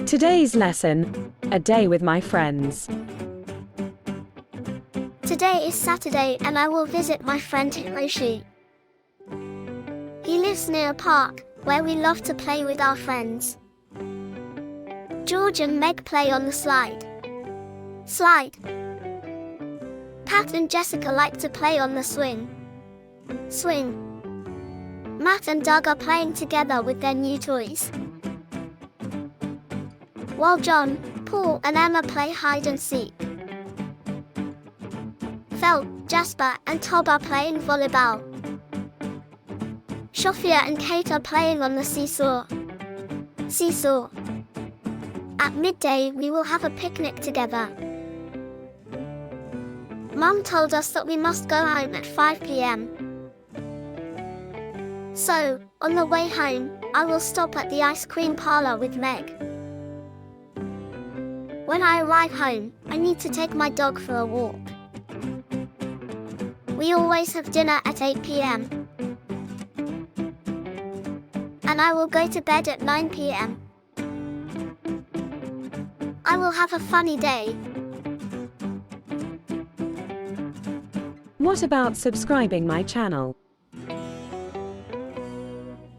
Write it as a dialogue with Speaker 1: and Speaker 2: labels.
Speaker 1: Today's lesson, a day with my friends.
Speaker 2: Today is Saturday and I will visit my friend Hiroshi. He lives near a park, where we love to play with our friends. George and Meg play on the slide. Pat and Jessica like to play on the swing. Matt and Doug are playing together with their new toys. While John, Paul and Emma play hide and seek. Phil, Jasper and Tob are playing volleyball. Sophia and Kate are playing on the seesaw. At midday we will have a picnic together. Mum told us that we must go home at 5 p.m. So, on the way home, I will stop at the ice cream parlor with Meg. When I arrive home, I need to take my dog for a walk. We always have dinner at 8 p.m. And I will go to bed at 9 p.m. I will have a funny day.
Speaker 1: What about subscribing my channel?